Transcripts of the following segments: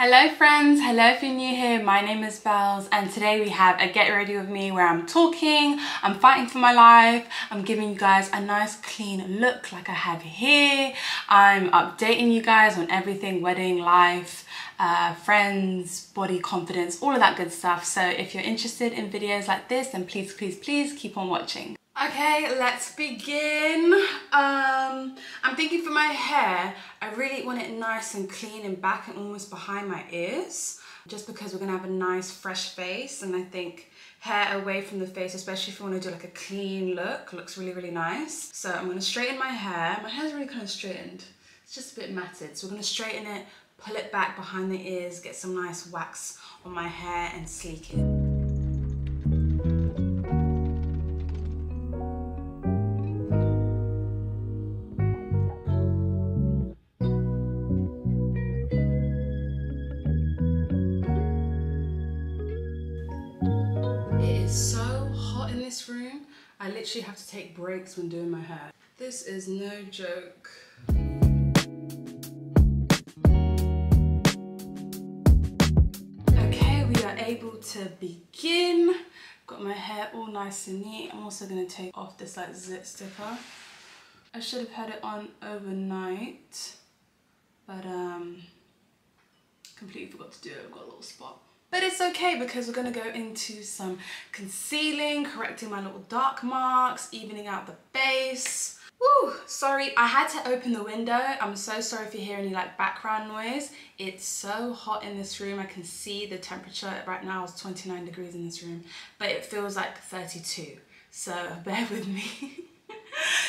Hello friends, hello if you're new here, my name is Bells and today we have a get ready with me where I'm talking, I'm fighting for my life, I'm giving you guys a nice clean look like I have here, I'm updating you guys on everything wedding, life, friends, body confidence, all of that good stuff. So if you're interested in videos like this then please keep on watching. Okay, let's begin. I'm thinking for my hair, I really want it nice and clean and back and almost behind my ears, just because we're gonna have a nice fresh face, and I think hair away from the face, especially if you want to do like a clean look, looks really nice. So I'm gonna straighten my hair. My hair's really kind of straightened. It's just a bit matted. So we're gonna straighten it, pull it back behind the ears, get some nice wax on my hair and sleek it. Room, I literally have to take breaks when doing my hair. This is no joke. Okay, we are able to begin. Got my hair all nice and neat. I'm also going to take off this like zit sticker. I should have had it on overnight, but completely forgot to do it. I've got a little spot. But it's okay because we're going to go into some concealing, correcting my little dark marks, evening out the base. Woo! Sorry, I had to open the window. I'm so sorry if you hear any like background noise. It's so hot in this room. I can see the temperature right now is 29 degrees in this room, but it feels like 32. So bear with me.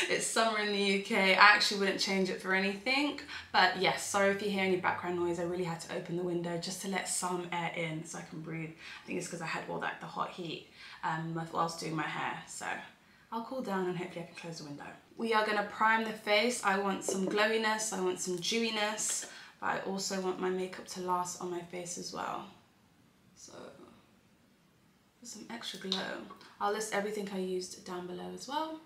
It's summer in the UK. I actually wouldn't change it for anything, but yes, sorry if you hear any background noise. I really had to open the window just to let some air in so I can breathe. I think it's because I had all that the hot heat whilst doing my hair. So I'll cool down and hopefully I can close the window. We are going to prime the face. I want some glowiness, I want some dewiness, but I also want my makeup to last on my face as well. So for some extra glow, I'll list everything I used down below as well.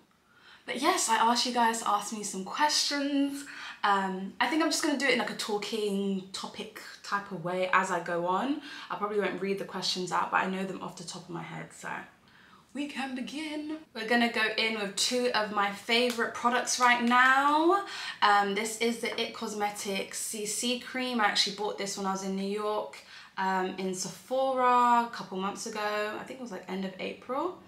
But yes, I asked you guys to ask me some questions. I think I'm just going to do it in like a talking topic type of way as I go on. I probably won't read the questions out, but I know them off the top of my head, so we can begin. We're going to go in with two of my favorite products right now. This is the It Cosmetics CC Cream. I actually bought this when I was in New York in Sephora a couple months ago. I think it was like end of April.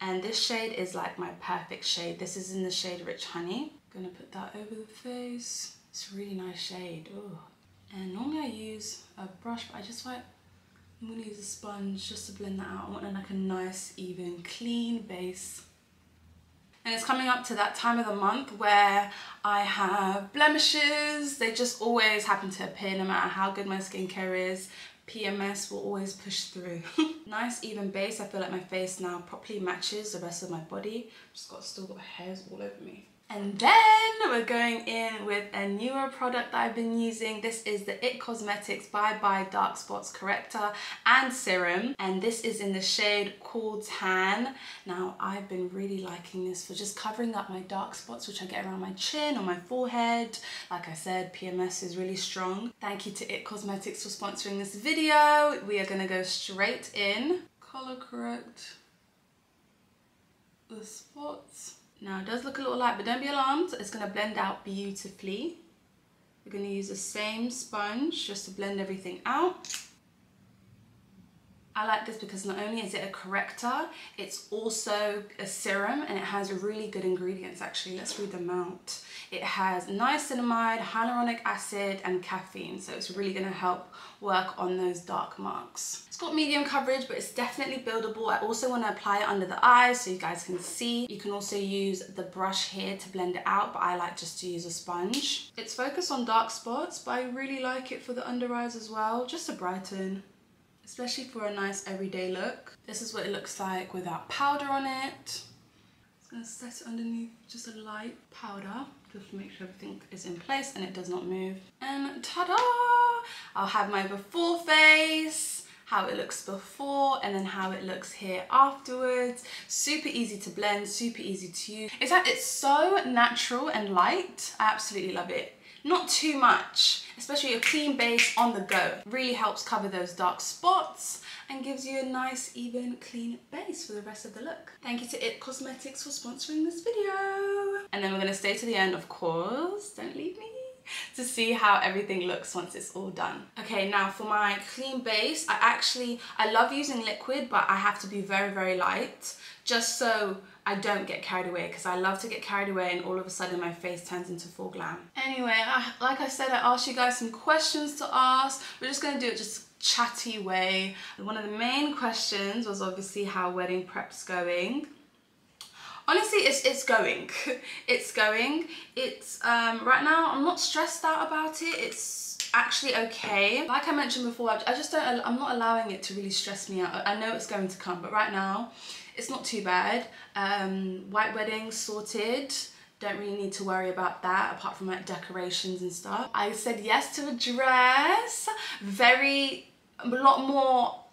And this shade is like my perfect shade. This is in the shade Rich Honey. I'm gonna put that over the face. It's a really nice shade. Ooh. And normally I use a brush, but I just like, I'm gonna use a sponge just to blend that out. I want like a nice, even, clean base. And it's coming up to that time of the month where I have blemishes. They just always happen to appear no matter how good my skincare is. PMS will always push through. Nice even base. I feel like my face now properly matches the rest of my body. Still got hairs all over me. And then we're going in with a newer product that I've been using. This is the It Cosmetics Bye Bye Dark Spots Corrector and Serum. And this is in the shade Cool Tan. Now, I've been really liking this for just covering up my dark spots, which I get around my chin, on my forehead. Like I said, PMS is really strong. Thank you to It Cosmetics for sponsoring this video. We are gonna go straight in. Color correct the spots. Now it does look a little light, but don't be alarmed. It's going to blend out beautifully. We're going to use the same sponge just to blend everything out. I like this because not only is it a corrector, it's also a serum and it has really good ingredients actually. Let's read them out. It has niacinamide, hyaluronic acid and caffeine, so it's really going to help work on those dark marks. It's got medium coverage, but it's definitely buildable. I also want to apply it under the eyes so you guys can see. You can also use the brush here to blend it out, but I like just to use a sponge. It's focused on dark spots, but I really like it for the under eyes as well, just to brighten, especially for a nice everyday look. This is what it looks like without powder on it. I'm going to set it underneath just a light powder, just to make sure everything is in place and it does not move. And ta-da! I'll have my before face, how it looks before, and then how it looks here afterwards. Super easy to blend, super easy to use. It's so natural and light. I absolutely love it. not too much, especially a clean base on the go. Really helps cover those dark spots and gives you a nice, even, clean base for the rest of the look. Thank you to It Cosmetics for sponsoring this video. And then we're gonna stay to the end, of course, don't leave me, to see how everything looks once it's all done. Okay, now for my clean base, I love using liquid, but I have to be very, very light, just so I don't get carried away, because I love to get carried away and all of a sudden my face turns into full glam. Anyway, like I said, I asked you guys some questions to ask. We're just gonna do it just chatty way. One of the main questions was obviously how wedding prep's going. Honestly, it's going. It's going. It's right now I'm not stressed out about it. It's actually okay. Like I mentioned before, I'm not allowing it to really stress me out. I know it's going to come, but right now it's not too bad. White wedding sorted. Don't really need to worry about that, apart from like decorations and stuff. I said yes to a dress. A lot more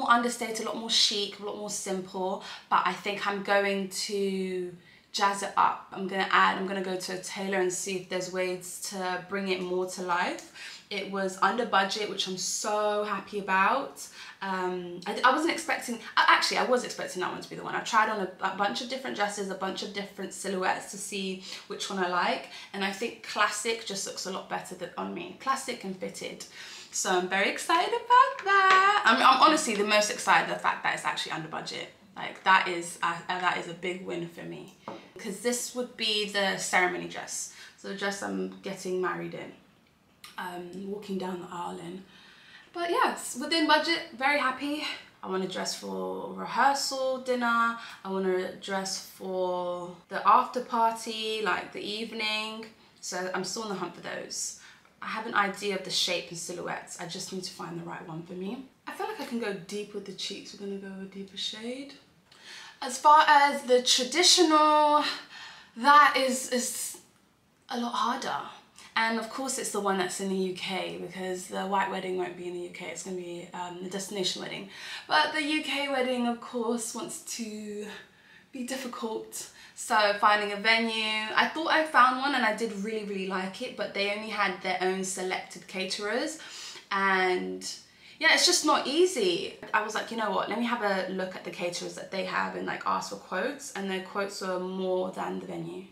understated, a lot more chic, a lot more simple, but I think I'm going to jazz it up. I'm gonna go to a tailor and see if there's ways to bring it more to life. It was under budget, which I'm so happy about. I wasn't expecting, actually I was expecting that one to be the one. I tried on a bunch of different dresses, a bunch of different silhouettes to see which one I like, and I think classic just looks a lot better on me. Classic and fitted. So I'm very excited about that. I'm honestly the most excited the fact that it's actually under budget. Like that is a big win for me, because this would be the ceremony dress. So the dress I'm getting married in, walking down the aisle in. But yeah, it's within budget, very happy. I want to dress for rehearsal dinner. I want to dress for the after party, like the evening. So I'm still on the hunt for those. I have an idea of the shape and silhouettes. I just need to find the right one for me. I feel like I can go deep with the cheeks. We're gonna go with a deeper shade. As far as the traditional, that is a lot harder. And of course it's the one that's in the UK, because the white wedding won't be in the UK. It's gonna be the destination wedding. But the UK wedding, of course, wants to be difficult. So finding a venue, I thought I found one and I did really, really like it, but they only had their own selected caterers, and yeah, it's just not easy. I was like, you know what, let me have a look at the caterers that they have and like ask for quotes, and their quotes were more than the venue.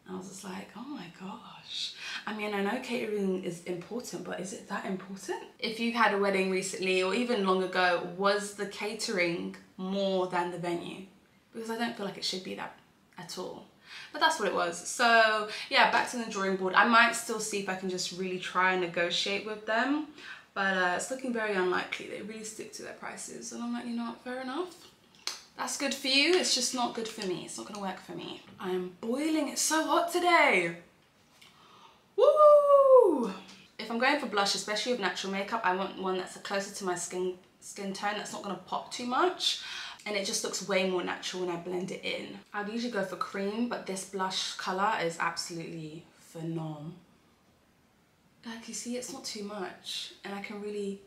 And I was just like, oh my gosh. I mean, I know catering is important, but is it that important? If you've had a wedding recently or even long ago, was the catering more than the venue? Because I don't feel like it should be that at all, but that's what it was. So yeah, back to the drawing board. I might still see if I can just really try and negotiate with them, but it's looking very unlikely. They really stick to their prices, and I'm like, you know what, fair enough. That's good for you, it's just not good for me. It's not gonna work for me. I'm boiling, it's so hot today. Woo! If I'm going for blush, especially with natural makeup, I want one that's closer to my skin tone, that's not gonna pop too much. And it just looks way more natural when I blend it in. I'd usually go for cream, but this blush color is absolutely phenomenal. Like you see, it's not too much, and I can really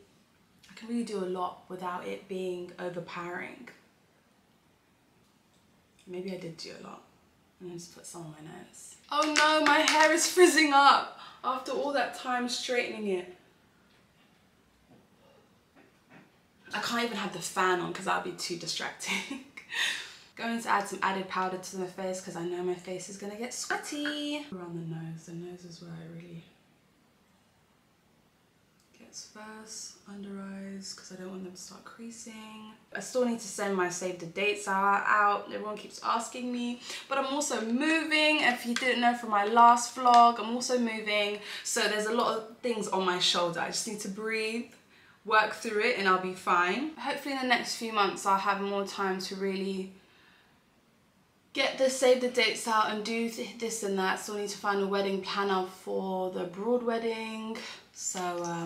do a lot without it being overpowering. Maybe I did do a lot. I'm gonna just put some on my nose. Oh no, my hair is frizzing up after all that time straightening it. I can't even have the fan on because that'll be too distracting. Going to add some added powder to my face because I know my face is gonna get sweaty. Around the nose is where I really gets first, under eyes, because I don't want them to start creasing. I still need to send my save the dates out. Everyone keeps asking me, but I'm also moving. If you didn't know from my last vlog, I'm also moving. So there's a lot of things on my shoulder. I just need to breathe, work through it, and I'll be fine. Hopefully in the next few months I'll have more time to really get the save the dates out and do this and that. Still need to find a wedding planner for the broad wedding. So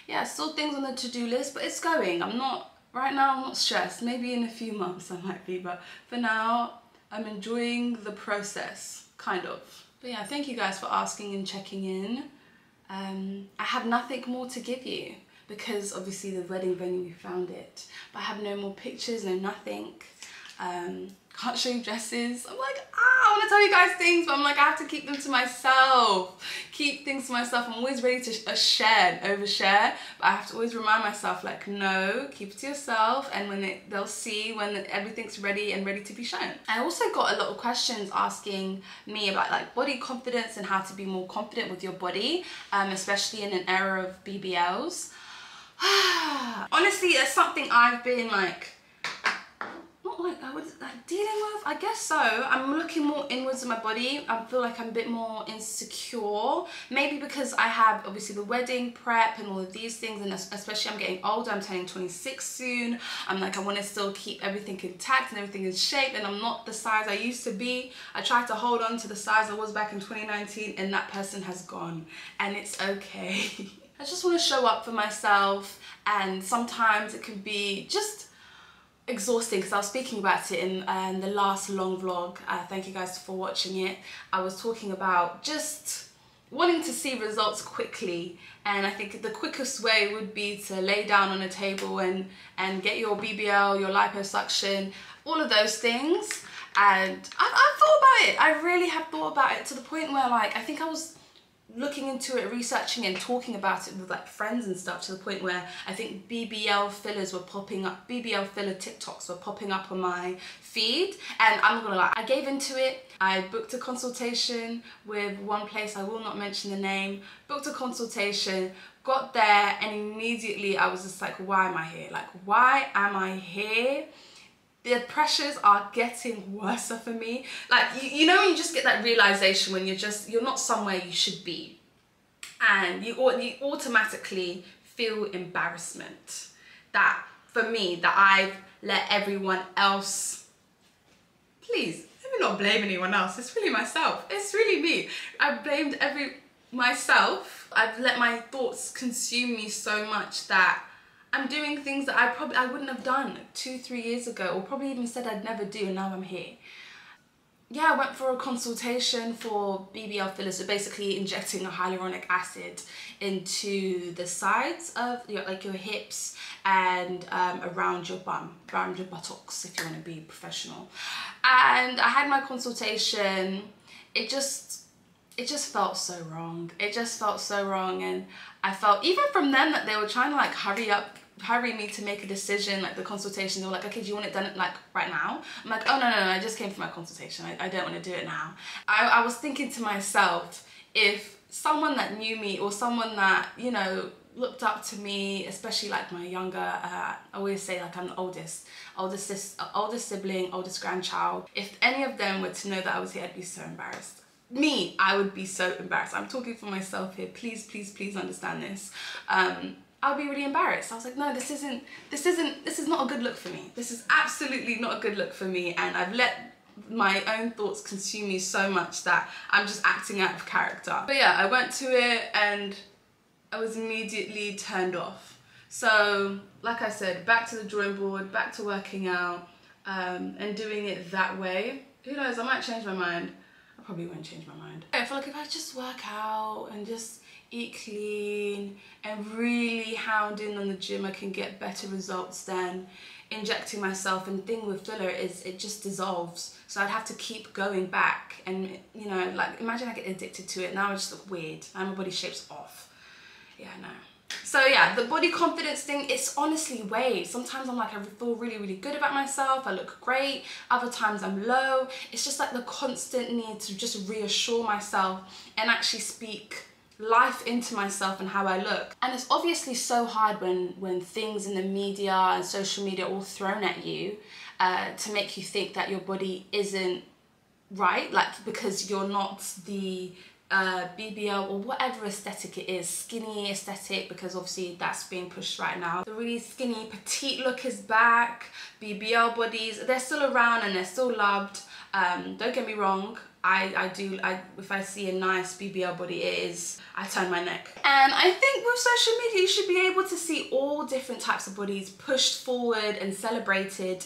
yeah, still things on the to-do list, but it's going. Right now I'm not stressed. Maybe in a few months I might be, but for now I'm enjoying the process, kind of. But yeah, thank you guys for asking and checking in. I have nothing more to give you, because obviously the wedding venue, we found it, but I have no more pictures, no nothing. Can't show you dresses. I'm like, I want to tell you guys things, but I'm like, I have to keep them to myself. Keep things to myself. I'm always ready to share and overshare, but I have to always remind myself, like, no, keep it to yourself, and when they'll see when everything's ready and ready to be shown. I also got a lot of questions asking me about like body confidence and how to be more confident with your body, especially in an era of BBLs. Honestly, it's something I've been like, dealing with, I guess so. I'm looking more inwards in my body. I feel like I'm a bit more insecure. Maybe because I have obviously the wedding prep and all of these things, and especially I'm getting older. I'm turning 26 soon. I'm like, I want to still keep everything intact and everything in shape, and I'm not the size I used to be. I tried to hold on to the size I was back in 2019, and that person has gone, and it's okay. I just want to show up for myself, and sometimes it can be just exhausting, because I was speaking about it in the last long vlog. Thank you guys for watching it. I was talking about just wanting to see results quickly, and I think the quickest way would be to lay down on a table and get your BBL, your liposuction, all of those things. And I've thought about it. I really have thought about it to the point where, like, I think I was looking into it, researching and talking about it with like friends and stuff, to the point where I think BBL fillers were popping up, BBL filler TikToks were popping up on my feed, and I'm not gonna lie, I gave into it. I booked a consultation with one place, I will not mention the name, booked a consultation, got there, and immediately I was just like, why am I here? Like, why am I here? The pressures are getting worse for me. Like, you know when you just get that realization when you're not somewhere you should be, and you automatically feel embarrassment. That, for me, that I've let everyone else, please, let me not blame anyone else, it's really myself, it's really me. I've blamed myself. I've let my thoughts consume me so much that I'm doing things that I wouldn't have done 2-3 years ago, or probably even said I'd never do, and now I'm here. Yeah, I went for a consultation for BBL fillers, so basically injecting a hyaluronic acid into the sides of your hips and around your bum, around your buttocks, if you want to be professional. And I had my consultation. It just felt so wrong. It just felt so wrong, and I felt, even from them, that they were trying to like hurry me to make a decision. Like the consultation, they were like, okay, do you want it done like right now? I'm like, oh no, I just came for my consultation. I don't want to do it now. I was thinking to myself, if someone that knew me, or someone that, you know, looked up to me, especially like my younger, I always say like I'm the oldest sibling, oldest grandchild. If any of them were to know that I was here, I'd be so embarrassed. I would be so embarrassed. I'm talking for myself here. Please, please, please understand this. I'll be really embarrassed. I was like, no, this is not a good look for me. This is absolutely not a good look for me. And I've let my own thoughts consume me so much that I'm just acting out of character. But yeah, I went to it and I was immediately turned off. So, like I said, back to the drawing board, back to working out, and doing it that way. Who knows, I might change my mind. I probably won't change my mind. I feel like if I just work out and just eat clean and really hound in on the gym, I can get better results than injecting myself. And the thing with filler is it just dissolves, so I'd have to keep going back, and you know, like, imagine I get addicted to it. Now I just look weird and my body shape's off. Yeah, no. So yeah, the body confidence thing, it's honestly waves. Sometimes I'm like, I feel really, really good about myself, I look great. Other times I'm low. It's just like the constant need to just reassure myself and actually speak life into myself and how I look. And it's obviously so hard when things in the media and social media are all thrown at you to make you think that your body isn't right, like, because you're not the BBL or whatever aesthetic it is, skinny aesthetic, because obviously that's being pushed right now. The really skinny petite look is back. BBL bodies, they're still around and they're still loved. Don't get me wrong, if I see a nice BBL body, I turn my neck. And I think with social media, you should be able to see all different types of bodies pushed forward and celebrated,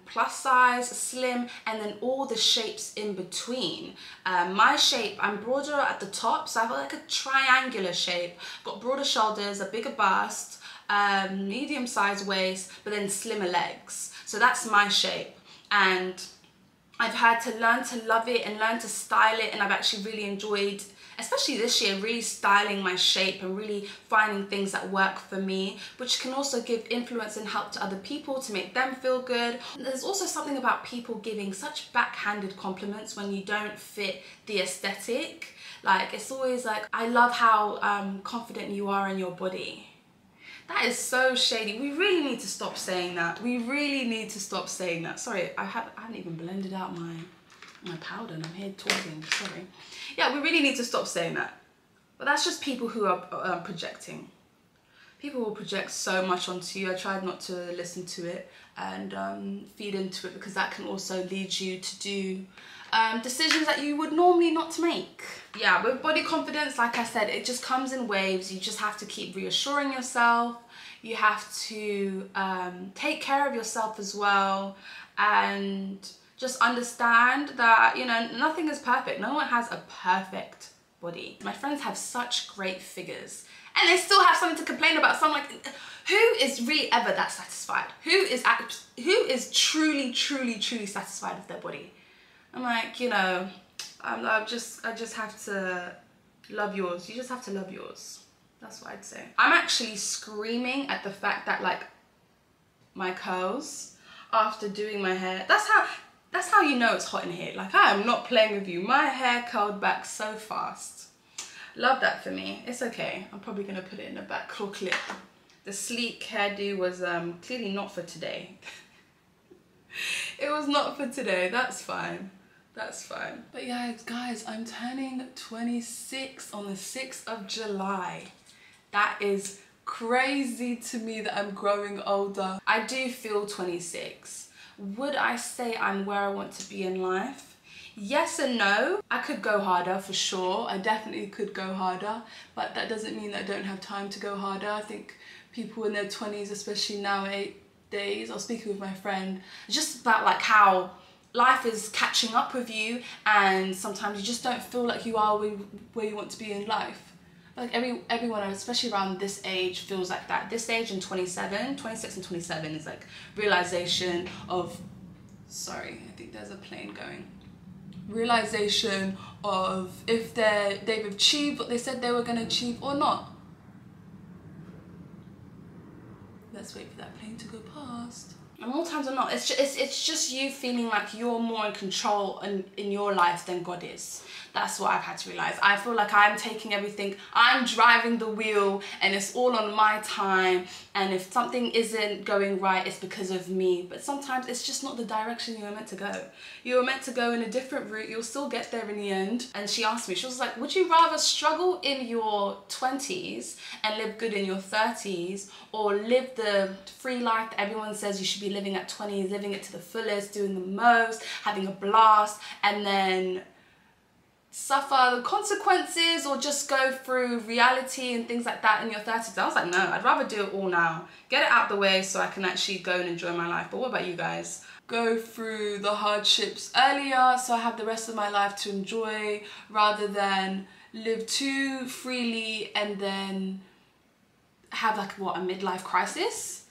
plus size, slim, and then all the shapes in between. My shape, I'm broader at the top, so I have like a triangular shape. Got broader shoulders, a bigger bust, medium sized waist, but then slimmer legs. So that's my shape. and I've had to learn to love it and learn to style it, and I've actually really enjoyed, especially this year, really styling my shape and really finding things that work for me, which can also give influence and help to other people to make them feel good. There's also something about people giving such backhanded compliments when you don't fit the aesthetic. Like, it's always like, I love how confident you are in your body. That is so shady. We really need to stop saying that. We really need to stop saying that. Sorry, I haven't even blended out my powder and I'm here talking, sorry. Yeah, we really need to stop saying that. But that's just people who are projecting. People will project so much onto you. I tried not to listen to it and feed into it, because that can also lead you to do decisions that you would normally not make. Yeah, with body confidence, like I said, it just comes in waves. You just have to keep reassuring yourself. You have to take care of yourself as well, and just understand that, you know, nothing is perfect. No one has a perfect body. My friends have such great figures and they still have something to complain about. So I'm like, who is really ever that satisfied? Who is truly satisfied with their body? I'm like, you know, I just have to love yours. You just have to love yours. That's what I'd say. I'm actually screaming at the fact that, like, my curls after doing my hair, that's how you know it's hot in here. Like, I am not playing with you. My hair curled back so fast. Love that for me. It's okay. I'm probably gonna put it in the back claw clip. The sleek hairdo was clearly not for today. It was not for today. That's fine. That's fine. But yeah, guys, I'm turning 26 on the 6th of July. That is crazy to me that I'm growing older. I do feel 26. Would I say I'm where I want to be in life? Yes and no. I could go harder for sure. I definitely could go harder, but that doesn't mean that I don't have time to go harder. I think people in their 20s, especially nowadays, I was speaking with my friend, just about like how life is catching up with you, and sometimes you just don't feel like you are where you want to be in life. Like everyone, especially around this age, feels like that. This age and 26 and 27 is like realization of, sorry, I think there's a plane going. Realization of if they've achieved what they said they were going to achieve or not. Let's wait for that plane to go past. And more times than not, it's just you feeling like you're more in control in your life than God is. That's what I've had to realize. I feel like I'm taking everything, I'm driving the wheel, and it's all on my time, and if something isn't going right, it's because of me. But sometimes it's just not the direction you were meant to go. You were meant to go in a different route. You'll still get there in the end. And she asked me, she was like, would you rather struggle in your 20s and live good in your 30s, or live the free life that everyone says you should be living at 20s, living it to the fullest, doing the most, having a blast, and then suffer the consequences, or just go through reality and things like that in your 30s? I was like, no, I'd rather do it all now. Get it out the way so I can actually go and enjoy my life. But what about you guys? Go through the hardships earlier so I have the rest of my life to enjoy, rather than live too freely and then have like, what, a midlife crisis?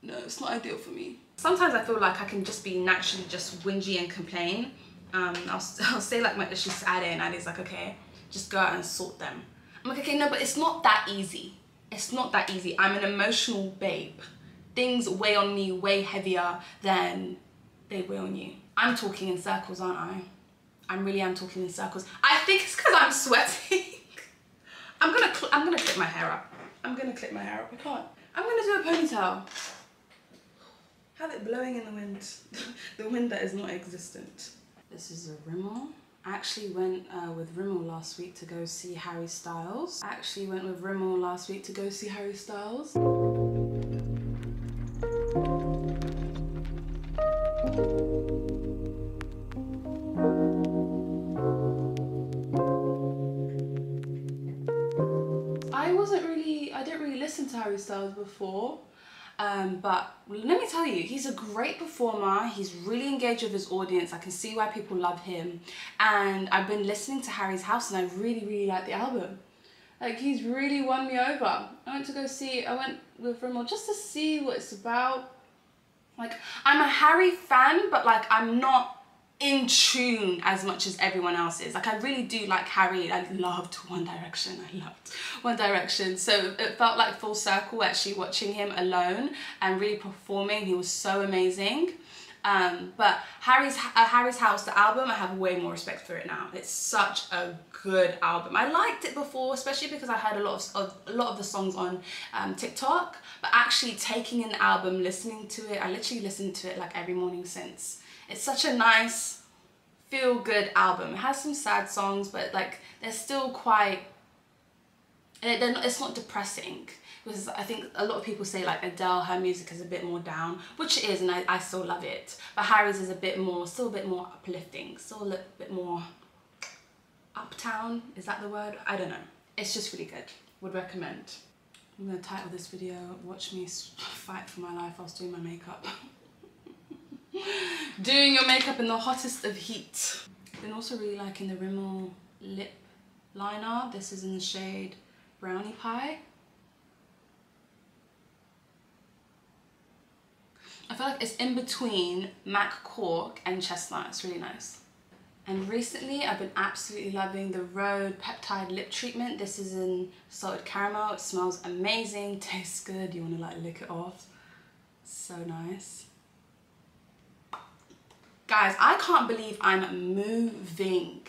No, it's not ideal for me. Sometimes I feel like I can just be naturally just whingy and complain. I'll say like my issues to Ade, and Ade's like, okay, just go out and sort them. I'm like, okay, no, but it's not that easy. It's not that easy. I'm an emotional babe. Things weigh on me way heavier than they weigh on you. I'm talking in circles, aren't I? I really am talking in circles. I think it's because I'm sweating. I'm gonna clip my hair up. I'm gonna clip my hair up. I can't. I'm gonna do a ponytail. Have it blowing in the wind. The wind that is not existent. This is a Rimmel. I actually went with Rimmel last week to go see Harry Styles. I didn't really listen to Harry Styles before. But let me tell you, he's a great performer. He's really engaged with his audience. I can see why people love him. And I've been listening to Harry's House and I really like the album. Like, he's really won me over. I went with Rimmel just to see what it's about. Like, I'm a Harry fan, but like I'm not in tune as much as everyone else is. Like, I really do like Harry. I loved One Direction. I loved One Direction. So it felt like full circle actually watching him alone and really performing. He was so amazing. But Harry's House, the album, I have way more respect for it now. It's such a good album. I liked it before, especially because I heard a lot of the songs on TikTok, but actually taking an album, listening to it, I literally listened to it like every morning since. It's such a nice, feel-good album. It has some sad songs, but like they're still quite, it's not depressing. Because I think a lot of people say like Adele, her music is a bit more down, which it is, and I still love it. But Harry's is a bit more, still a bit more uplifting, still a little bit more uptown, is that the word? I don't know. It's just really good. Would recommend. I'm gonna title this video, watch me fight for my life whilst doing my makeup. Doing your makeup in the hottest of heat. Been also really liking the Rimmel lip liner. This is in the shade Brownie Pie. I feel like it's in between MAC Cork and Chestnut. It's really nice. And recently I've been absolutely loving the Rhode Peptide Lip Treatment. This is in Salted Caramel. It smells amazing, tastes good. You want to like lick it off. So nice. Guys, I can't believe I'm moving.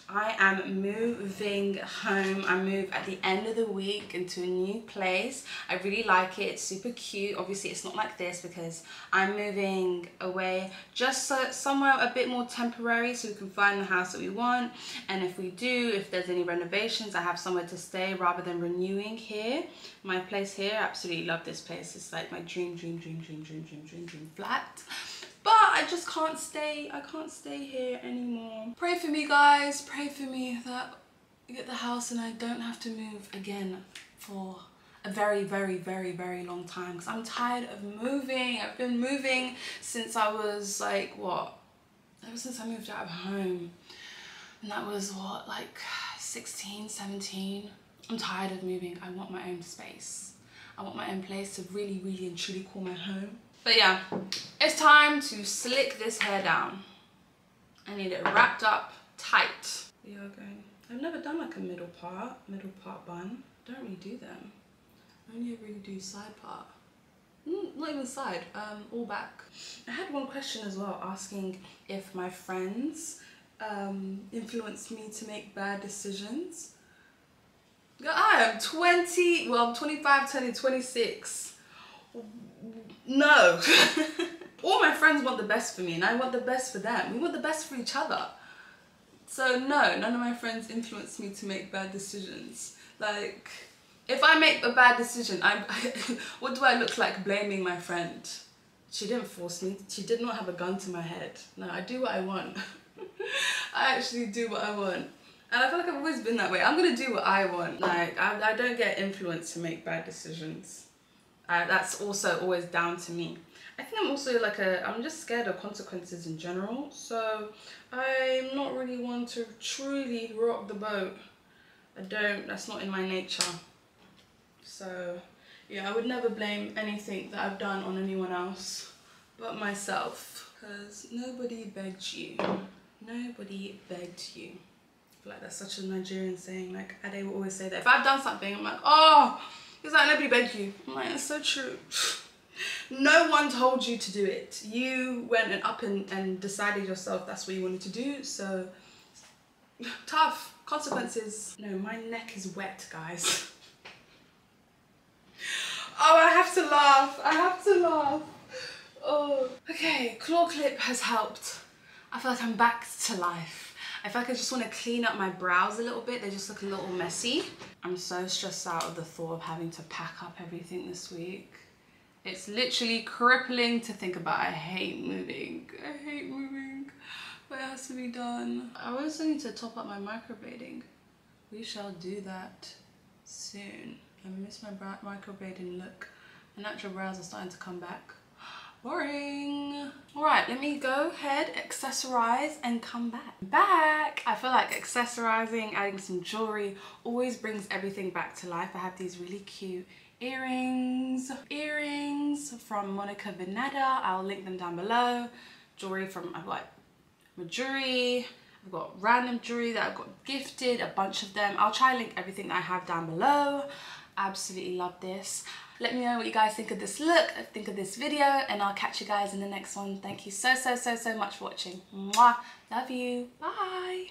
I am moving home. I move at the end of the week into a new place. I really like it. It's super cute. Obviously, it's not like this because I'm moving away just so somewhere a bit more temporary so we can find the house that we want. And if we do, if there's any renovations, I have somewhere to stay rather than renewing here. My place here, I absolutely love this place. It's like my dream flat. But I just can't stay, I can't stay here anymore. Pray for me, guys. Pray for me that I get the house and I don't have to move again for a very long time. Because I'm tired of moving. I've been moving since I was like, what? Ever since I moved out of home. And that was what, like 16, 17. I'm tired of moving. I want my own space. I want my own place to really and truly call my home. But yeah, it's time to slick this hair down. I need it wrapped up tight. We are going, I've never done like a middle part bun. Don't really do them. I only ever really do side part. Not even side, all back. I had one question as well asking if my friends influenced me to make bad decisions. I am 20, well I'm 25 turning 26. No. All my friends want the best for me and I want the best for them. We want the best for each other. So no, none of my friends influence me to make bad decisions. Like, if I make a bad decision, what do I look like blaming my friend? She didn't force me. She did not have a gun to my head. No, I do what I want. I actually do what I want. And I feel like I've always been that way. I'm gonna do what I want. Like, I don't get influenced to make bad decisions. That's also always down to me. I think I'm also like I'm just scared of consequences in general. So I'm not really one to truly rock the boat. That's not in my nature. So yeah, I would never blame anything that I've done on anyone else but myself. Because nobody begged you. Nobody begged you. I feel like that's such a Nigerian saying. Like, Ade will always say that. If I've done something, I'm like, oh, it's like nobody begged you. I'm like, it's so true. No one told you to do it. You went and decided yourself that's what you wanted to do. So tough consequences. No, my neck is wet, guys. Oh, I have to laugh. I have to laugh. Oh. Okay, claw clip has helped. I feel like I'm back to life. I feel like I just want to clean up my brows a little bit. They just look a little messy. I'm so stressed out of the thought of having to pack up everything this week. It's literally crippling to think about. I hate moving. I hate moving. But it has to be done. I also need to top up my microblading. We shall do that soon. I miss my microblading look. My natural brows are starting to come back. Boring. All right, let me go ahead, accessorize and come back. I feel like accessorizing, adding some jewelry always brings everything back to life. I have these really cute earrings from Monica Vinader. I'll link them down below. Jewelry from, I've got jewelry, I've got random jewelry that I've got gifted, a bunch of them. I'll try and link everything that I have down below. Absolutely love this. Let me know what you guys think of this look, think of this video, and I'll catch you guys in the next one. Thank you so much for watching. Mwah. Love you. Bye.